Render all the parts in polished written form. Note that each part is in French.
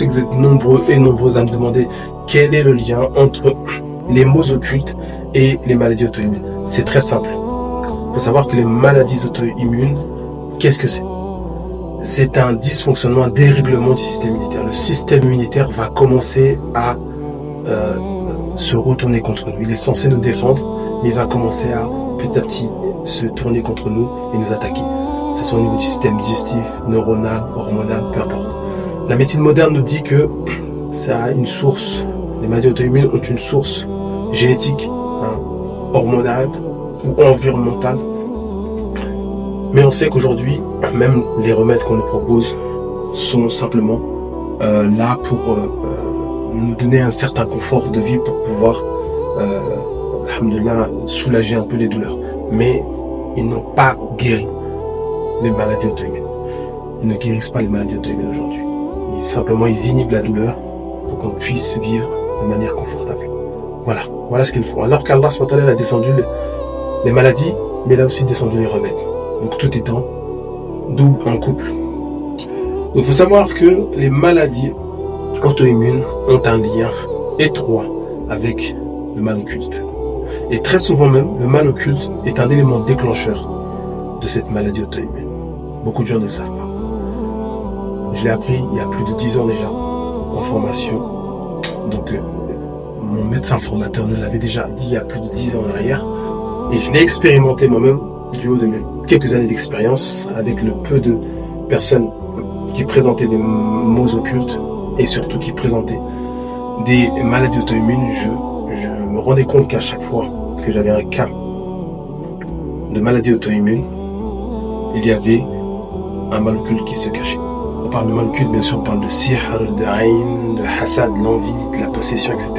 sais que vous êtes nombreux et nombreuses à me demander quel est le lien entre les maux occultes et les maladies auto-immunes. C'est très simple. Il faut savoir que les maladies auto-immunes, qu'est-ce que c'est? C'est un dysfonctionnement, un dérèglement du système immunitaire. Le système immunitaire va commencer à se retourner contre nous. Il est censé nous défendre, mais il va commencer à petit à petit se tourner contre nous et nous attaquer. Que ce soit au niveau du système digestif, neuronal, hormonal, peu importe. La médecine moderne nous dit que ça a une source, les maladies auto-immunes ont une source génétique, hormonale ou environnementale. Mais on sait qu'aujourd'hui, même les remèdes qu'on nous propose sont simplement là pour nous donner un certain confort de vie pour pouvoir, alhamdoulilah, soulager un peu les douleurs. Mais ils n'ont pas guéri les maladies auto-immunes. Ils ne guérissent pas les maladies auto-immunes aujourd'hui. Ils inhibent la douleur pour qu'on puisse vivre de manière confortable. Voilà ce qu'ils font. Alors qu'Allah a descendu les maladies, mais il a aussi descendu les remèdes. Donc tout est en double, en couple. Donc il faut savoir que les maladies auto-immunes ont un lien étroit avec le mal occulte. Et très souvent même, le mal occulte est un élément déclencheur de cette maladie auto-immune. Beaucoup de gens ne le savent pas. Je l'ai appris il y a plus de 10 ans déjà, en formation. Donc mon médecin formateur me l'avait déjà dit il y a plus de 10 ans en arrière. Et je l'ai expérimenté moi-même du haut de mes quelques années d'expérience avec le peu de personnes qui présentaient des maux occultes et surtout qui présentaient des maladies auto-immunes. Je me rendais compte qu'à chaque fois que j'avais un cas de maladie auto-immune, il y avait un mal occulte qui se cachait. On parle de mal occulte, bien sûr, on parle de sihr, de haïn, de hasad, de l'envie, de la possession, etc.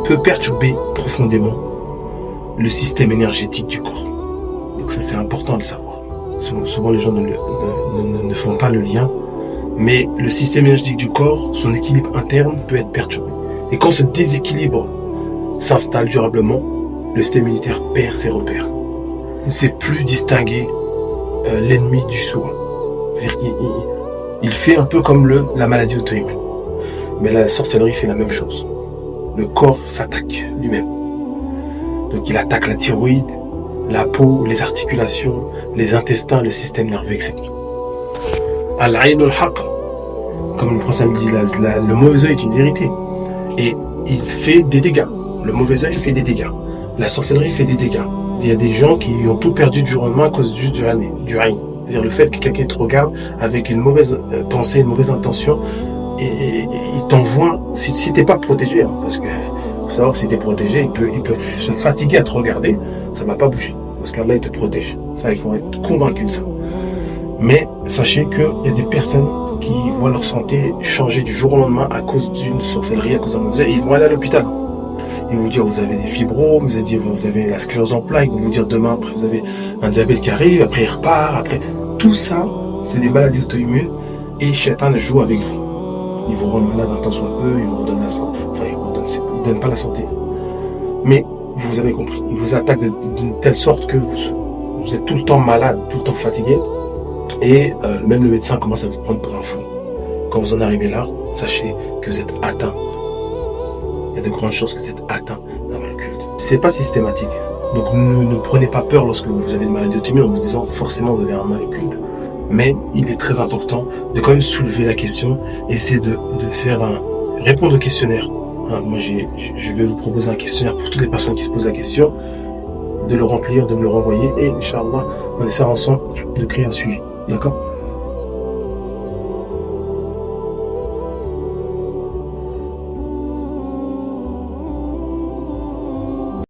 peut perturber profondément le système énergétique du corps. Donc ça, c'est important de le savoir. Souvent les gens ne font pas le lien, mais le système énergétique du corps, son équilibre interne peut être perturbé. Et quand ce déséquilibre s'installe durablement, le système immunitaire perd ses repères. Il ne sait plus distinguer l'ennemi du soi. C'est-à-dire qu'il fait un peu comme la maladie auto-immune. Mais la sorcellerie fait la même chose. Le corps s'attaque lui-même. Donc il attaque la thyroïde, la peau, les articulations, les intestins, le système nerveux, etc. Al-ayn al-haq, comme le prophète dit, le mauvais œil est une vérité. Et il fait des dégâts. Le mauvais œil fait des dégâts. La sorcellerie fait des dégâts. Il y a des gens qui ont tout perdu du jour au lendemain à cause juste du ayn. C'est-à-dire le fait que quelqu'un te regarde avec une mauvaise pensée, une mauvaise intention, et il t'envoie, si t'es pas protégé, parce que faut savoir que si t'es protégé, il peut se fatiguer à te regarder, ça va pas bouger. Parce qu'Allah, il te protège. Ça, il faut être convaincu de ça. Mais sachez qu'il y a des personnes qui voient leur santé changer du jour au lendemain à cause d'une sorcellerie, à cause d'un mauvais œil, et ils vont aller à l'hôpital. Ils vont vous dire vous avez des fibromes, vous avez la sclérose en plaques, ils vont vous dire demain après vous avez un diabète qui arrive, après il repart, après tout ça, c'est des maladies auto-immunes et Shaitan joue avec vous. Il vous rend malade un temps soit peu, il vous redonne la santé, enfin il vous donne pas la santé. Mais vous avez compris, il vous attaque d'une telle sorte que vous êtes tout le temps malade, tout le temps fatigué et même le médecin commence à vous prendre pour un fou. Quand vous en arrivez là, sachez que vous êtes atteint. Il y a de grandes chances que vous êtes atteint d'un mal occulte. C'est pas systématique. Donc ne prenez pas peur lorsque vous avez une maladie auto-immune en vous disant forcément vous avez un mal occulte. Mais il est très important de quand même soulever la question et c'est de répondre au questionnaire. Moi je vais vous proposer un questionnaire pour toutes les personnes qui se posent la question, de le remplir, de me le renvoyer et Inch'Allah on essaie ensemble de créer un suivi. D'accord ?